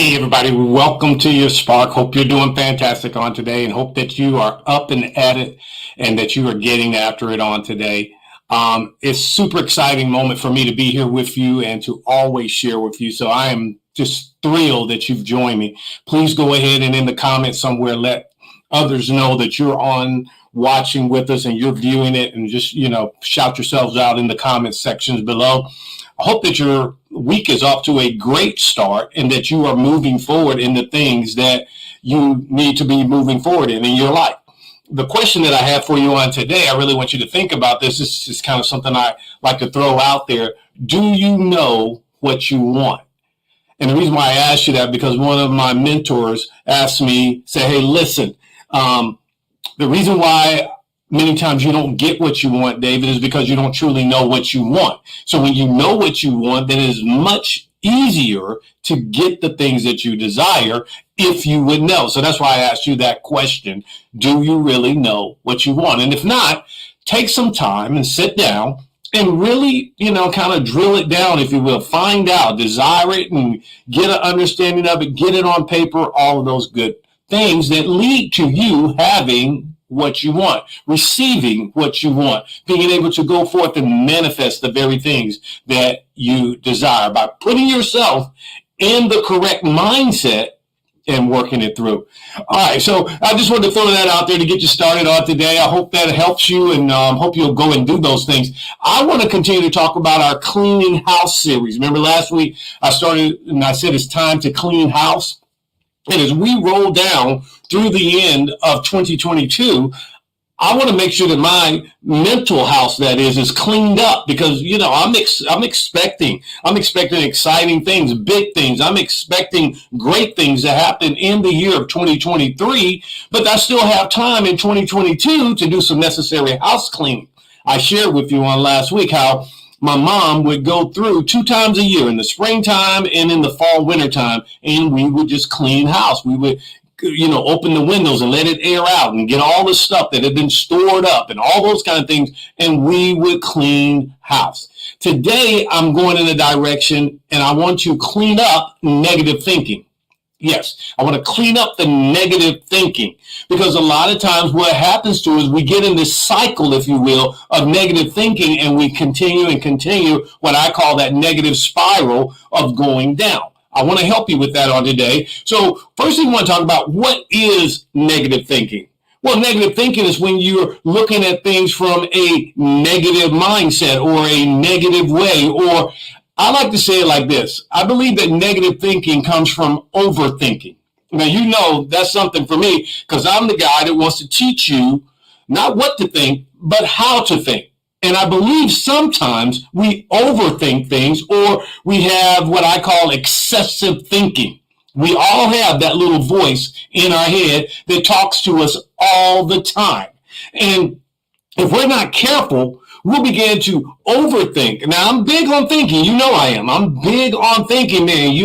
Hey everybody, welcome to your Spark. Hope you're doing fantastic on today and hope that you are up and at it and that you are getting after it on today. It's super exciting moment for me to be here with you and to always share with you. So I am just thrilled that you've joined me. Please go ahead and in the comments somewhere, let others know that you're on watching with us and you're viewing it, and just, shout yourselves out in the comments sections below. I hope that your week is off to a great start and that you are moving forward in the things that you need to be moving forward in your life. The question that I have for you on today, I really want you to think about this. This is kind of something I like to throw out there. Do you know what you want? And the reason why I asked you that, because one of my mentors asked me, say, hey, listen, the reason why many times you don't get what you want, David, is because you don't truly know what you want. So when you know what you want, then it is much easier to get the things that you desire if you would know. So that's why I asked you that question. Do you really know what you want? And if not, take some time and sit down and really, kind of drill it down, if you will. Find out, desire it, and get an understanding of it, get it on paper, all of those good things that lead to you having what you want, receiving what you want, being able to go forth and manifest the very things that you desire by putting yourself in the correct mindset and working it through. All right, so I just wanted to throw that out there to get you started on today. I hope that helps you, and hope you'll go and do those things. I want to continue to talk about our cleaning house series. Remember last week I started and I said it's time to clean house. And as we roll down through the end of 2022, I want to make sure that my mental house, that is cleaned up, because, I'm expecting exciting things, big things. I'm expecting great things to happen in the year of 2023, but I still have time in 2022 to do some necessary house cleaning. I shared with you on last week how my mom would go through 2 times a year, in the springtime and in the fall winter time, and we would just clean house. We would, open the windows and let it air out and get all the stuff that had been stored up and all those kind of things, and we would clean house. Today, I'm going in a direction, and I want to clean up negative thinking. Yes, I want to clean up the negative thinking, because a lot of times what happens to us, we get in this cycle, if you will, of negative thinking, and we continue what I call that negative spiral of going down. I want to help you with that on today. So first thing I want to talk about, what is negative thinking? Well, negative thinking is when you're looking at things from a negative mindset or a negative way, or I like to say it like this. I believe that negative thinking comes from overthinking. Now, that's something for me, because I'm the guy that wants to teach you not what to think, but how to think. And I believe sometimes we overthink things, or we have what I call excessive thinking. We all have that little voice in our head that talks to us all the time. And if we're not careful, we'll begin to overthink. Now, I'm big on thinking. I am. I'm big on thinking, man.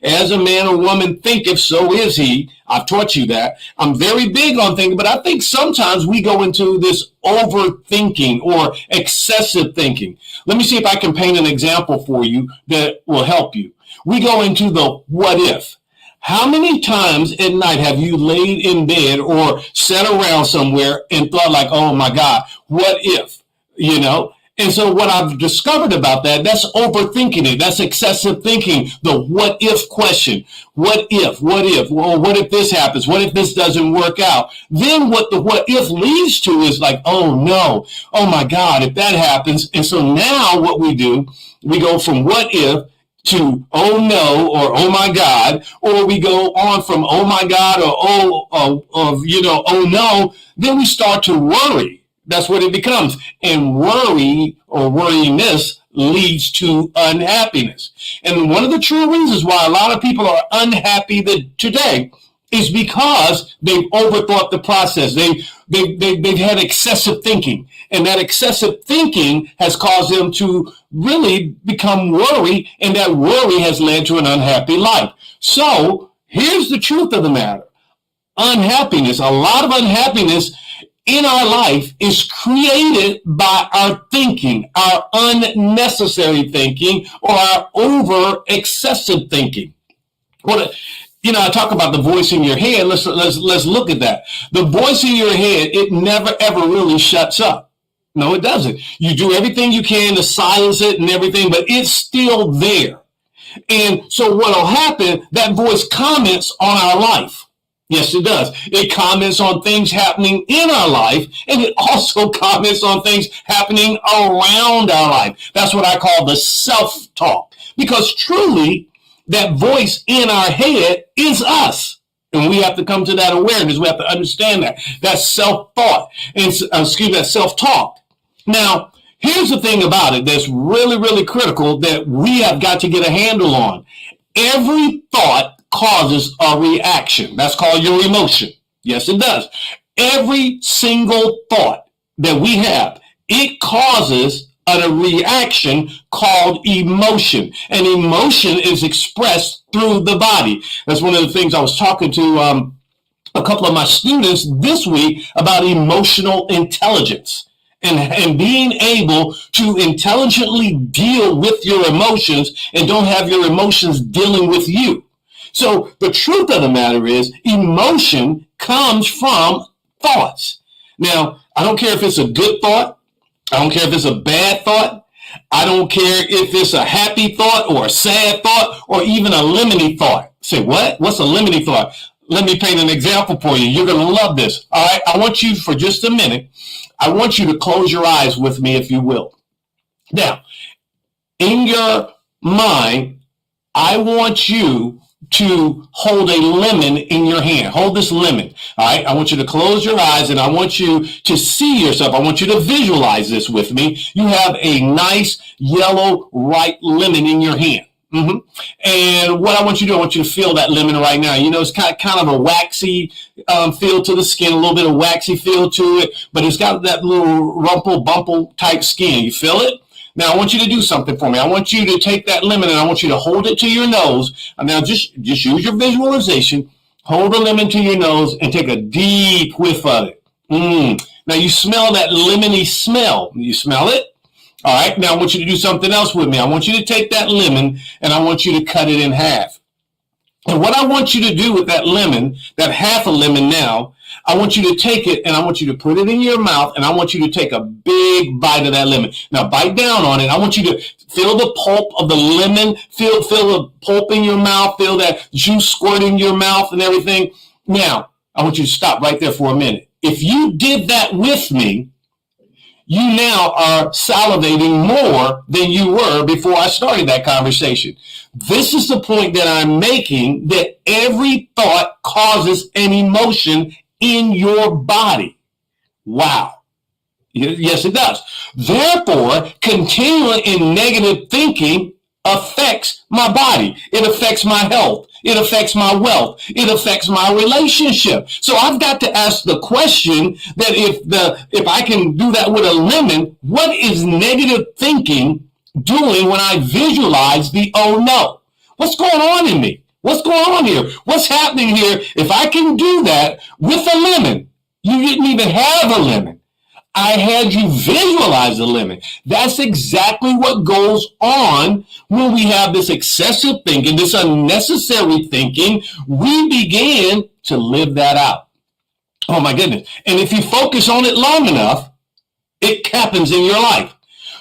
As a man or woman thinketh, so is he. I've taught you that. I'm very big on thinking, but I think sometimes we go into this overthinking or excessive thinking. Let me see if I can paint an example for you that will help you. We go into the what if. How many times at night have you laid in bed or sat around somewhere and thought like, oh my God, what if? And so what I've discovered about that's overthinking it. That's excessive thinking. The what if question. What if? Well, what if this happens? What if this doesn't work out? Then what the what if leads to is like, oh no, oh my God, if that happens. And so now what we do, we go from what if to oh no, or oh my God, or we go on from oh my God, or oh no, then we start to worry. That's what it becomes. And worry or worryiness leads to unhappiness. And one of the true reasons why a lot of people are unhappy today is because they've overthought the process. They've had excessive thinking. And that excessive thinking has caused them to really become worried, and that worry has led to an unhappy life. So here's the truth of the matter. Unhappiness, a lot of unhappiness in our life is created by our thinking, our unnecessary thinking, or our over excessive thinking. I talk about the voice in your head. Let's look at that. The voice in your head, it never ever really shuts up. No, it doesn't. You do everything you can to silence it and everything, but it's still there. And so what'll happen, that voice comments on our life. Yes, it does. It comments on things happening in our life, and it also comments on things happening around our life. That's what I call the self-talk. Because truly, that voice in our head is us. And we have to come to that awareness. We have to understand that. That's self-thought. And that self-talk. Now, here's the thing about it that's really, really critical that we have got to get a handle on. Every thought causes a reaction. That's called your emotion. Yes, it does. Every single thought that we have, it causes a reaction called emotion. And emotion is expressed through the body. That's one of the things I was talking to a couple of my students this week about emotional intelligence. And being able to intelligently deal with your emotions and don't have your emotions dealing with you. So the truth of the matter is emotion comes from thoughts. Now, I don't care if it's a good thought. I don't care if it's a bad thought. I don't care if it's a happy thought or a sad thought or even a lemony thought. Say, what? What's a lemony thought? Let me paint an example for you. You're going to love this. All right. I want you for just a minute. I want you to close your eyes with me, if you will. Now, in your mind, I want you to hold a lemon in your hand. Hold this lemon. All right. I want you to close your eyes and I want you to see yourself. I want you to visualize this with me. You have a nice yellow ripe lemon in your hand. Mm-hmm. And what I want you to do, I want you to feel that lemon right now. It's kind of a waxy feel to the skin, a little bit of waxy feel to it, but it's got that little rumple-bumple type skin. You feel it? Now, I want you to do something for me. I want you to take that lemon and I want you to hold it to your nose. And now just use your visualization. Hold the lemon to your nose and take a deep whiff of it. Now, you smell that lemony smell. You smell it? All right, now I want you to do something else with me. I want you to take that lemon and I want you to cut it in half. And what I want you to do with that lemon, that half a lemon now, I want you to take it and I want you to put it in your mouth and I want you to take a big bite of that lemon. Now bite down on it. I want you to feel the pulp of the lemon, feel the pulp in your mouth, feel that juice squirting your mouth and everything. Now, I want you to stop right there for a minute. If you did that with me, you now are salivating more than you were before I started that conversation. This is the point that I'm making, that every thought causes an emotion in your body. Wow. Yes, it does. Therefore, continuing in negative thinking affects my body. It affects my health. It affects my wealth. It affects my relationship. So I've got to ask the question that if I can do that with a lemon, what is negative thinking doing when I visualize the oh no? What's going on in me? What's going on here? What's happening here? If I can do that with a lemon, you didn't even have a lemon. I had you visualize the lemon. That's exactly what goes on when we have this excessive thinking, this unnecessary thinking. We begin to live that out. Oh my goodness. And if you focus on it long enough, it happens in your life.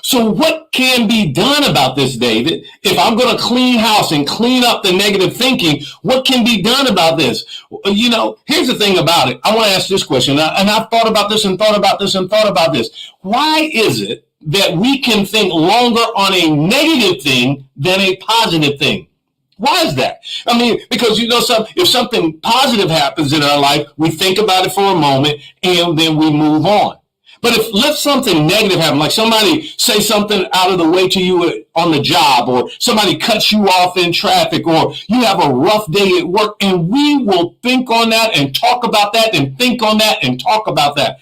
So what can be done about this, David? If I'm going to clean house and clean up the negative thinking, what can be done about this? Here's the thing about it. I want to ask this question, and I've thought about this and thought about this and thought about this. Why is it that we can think longer on a negative thing than a positive thing? Why is that? I mean, because, if something positive happens in our life, we think about it for a moment and then we move on. But let something negative happen, like somebody say something out of the way to you on the job, or somebody cuts you off in traffic, or you have a rough day at work, and we will think on that and talk about that and think on that and talk about that.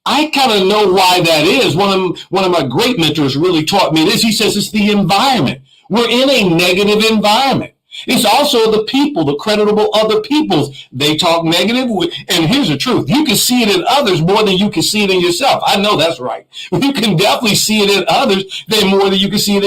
I kind of know why that is. One of my great mentors really taught me this. He says it's the environment. We're in a negative environment. It's also the people, the creditable other peoples. They talk negative. And here's the truth. You can see it in others more than you can see it in yourself. I know that's right. You can definitely see it in others more than you can see it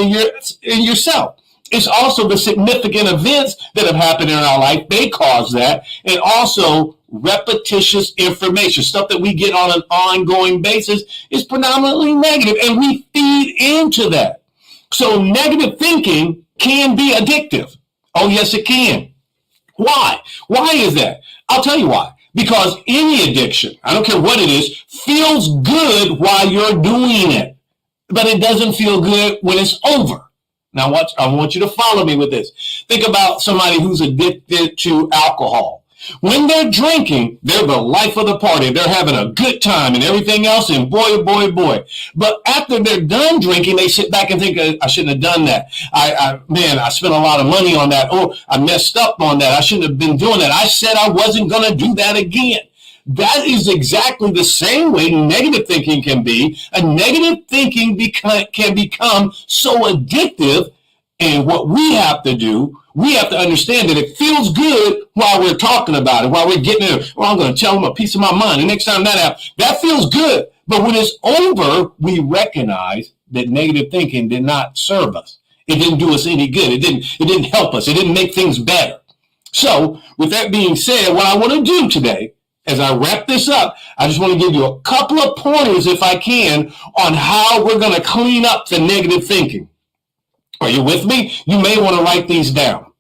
in yourself. It's also the significant events that have happened in our life. They cause that. And also repetitious information, stuff that we get on an ongoing basis, is predominantly negative, and we feed into that. So negative thinking can be addictive. Oh, yes, it can. Why? Why is that? I'll tell you why. Because any addiction, I don't care what it is, feels good while you're doing it, but it doesn't feel good when it's over. Now, I want you to follow me with this. Think about somebody who's addicted to alcohol. When they're drinking, they're the life of the party. They're having a good time and everything else, and boy, oh boy, oh boy. But after they're done drinking, they sit back and think, I shouldn't have done that. I spent a lot of money on that. Oh, I messed up on that. I shouldn't have been doing that. I said I wasn't going to do that again. That is exactly the same way negative thinking can be. A negative thinking can become so addictive. And what we have to do, we have to understand that it feels good while we're talking about it, while we're getting it. Well, I'm going to tell them a piece of my mind. The next time that happens, that feels good. But when it's over, we recognize that negative thinking did not serve us. It didn't do us any good. It didn't help us. It didn't make things better. So with that being said, what I want to do today, as I wrap this up, I just want to give you a couple of pointers, if I can, on how we're going to clean up the negative thinking. Are you with me? You may want to write these down.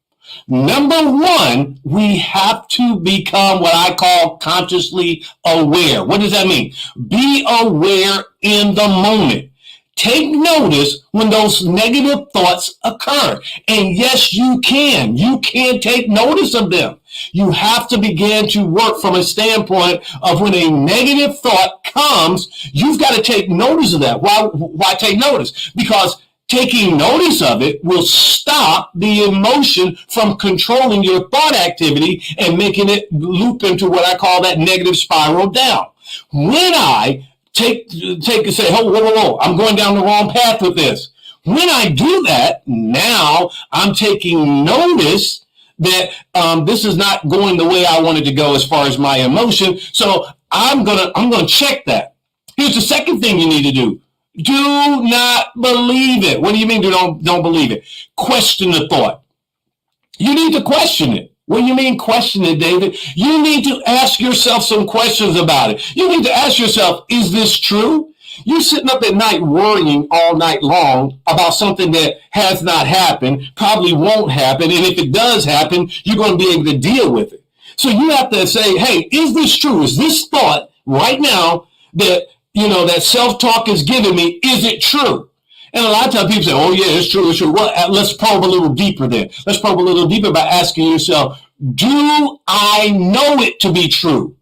Number one, we have to become what I call consciously aware. What does that mean? Be aware in the moment. Take notice when those negative thoughts occur. And yes, you can. You can take notice of them. You have to begin to work from a standpoint of when a negative thought comes, you've got to take notice of that. Why take notice? Because taking notice of it will stop the emotion from controlling your thought activity and making it loop into what I call that negative spiral down. When I take and say, oh, whoa, I'm going down the wrong path with this. When I do that, now I'm taking notice that this is not going the way I wanted to go as far as my emotion. So I'm gonna check that. Here's the second thing you need to do. Do not believe it. What do you mean don't believe it? Question the thought. You need to question it. What do you mean question it, David? You need to ask yourself some questions about it. You need to ask yourself, is this true? You're sitting up at night worrying all night long about something that has not happened, probably won't happen, and if it does happen, you're going to be able to deal with it. So you have to say, hey, is this true? Is this thought right now that that self-talk is giving me, is it true? And a lot of times people say, oh, yeah, it's true, it's true. Well, let's probe a little deeper then. Let's probe a little deeper by asking yourself, do I know it to be true?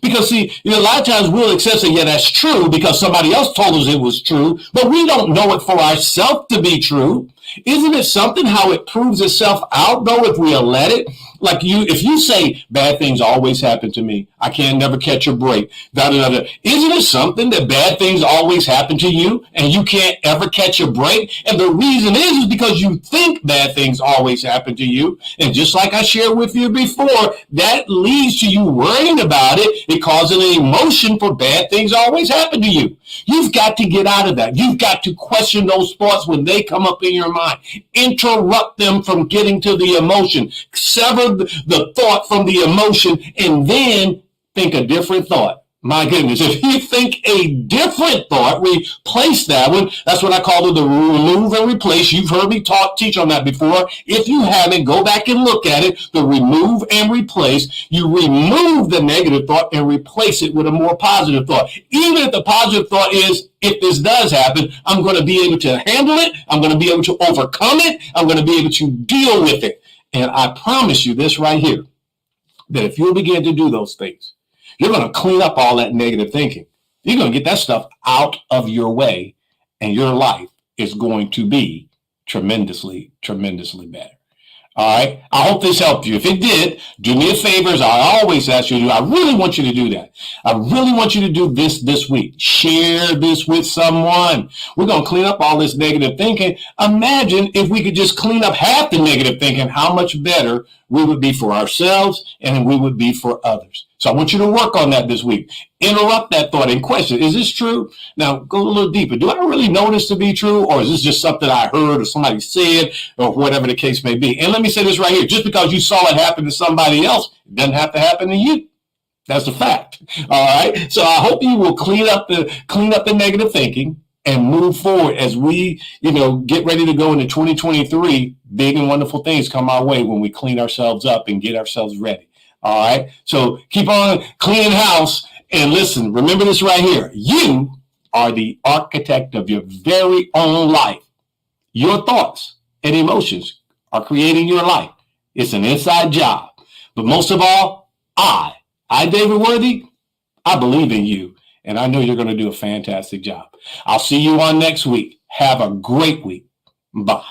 Because, see, a lot of times we'll accept that, yeah, that's true because somebody else told us it was true, but we don't know it for ourselves to be true. Isn't it something how it proves itself out, though, if we'll let it? Like if you say bad things always happen to me, I can never catch a break, Isn't it something that bad things always happen to you and you can't ever catch a break? And the reason is because you think bad things always happen to you. And just like I shared with you before, that leads to you worrying about it. It causes an emotion for bad things always happen to you. You've got to get out of that. You've got to question those thoughts when they come up in your mind. Interrupt them from getting to the emotion. Sever the thought from the emotion and then think a different thought. My goodness, if you think a different thought, replace that one. That's what I call it, the remove and replace. You've heard me teach on that before. If you haven't, go back and look at it. The remove and replace. You remove the negative thought and replace it with a more positive thought. Even if the positive thought is, if this does happen, I'm going to be able to handle it. I'm going to be able to overcome it. I'm going to be able to deal with it. And I promise you this right here, that if you'll begin to do those things, you're going to clean up all that negative thinking. You're going to get that stuff out of your way, and your life is going to be tremendously, tremendously better. All right. I hope this helped you. If it did, do me a favor, as I always ask you to do. I really want you to do that. I really want you to do this week. Share this with someone. We're going to clean up all this negative thinking. Imagine if we could just clean up half the negative thinking, how much better we would be for ourselves, and we would be for others. So I want you to work on that this week. Interrupt that thought and question, is this true? Now go a little deeper. Do I really know this to be true, or is this just something I heard or somebody said or whatever the case may be? And let me say this right here. Just because you saw it happen to somebody else, it doesn't have to happen to you. That's a fact. All right. So I hope you will clean up the negative thinking and move forward as we, get ready to go into 2023. Big and wonderful things come our way when we clean ourselves up and get ourselves ready. All right. So keep on cleaning house and listen. Remember this right here. You are the architect of your very own life. Your thoughts and emotions are creating your life. It's an inside job. But most of all, I, David Worthy, I believe in you, and I know you're going to do a fantastic job. I'll see you on next week. Have a great week. Bye.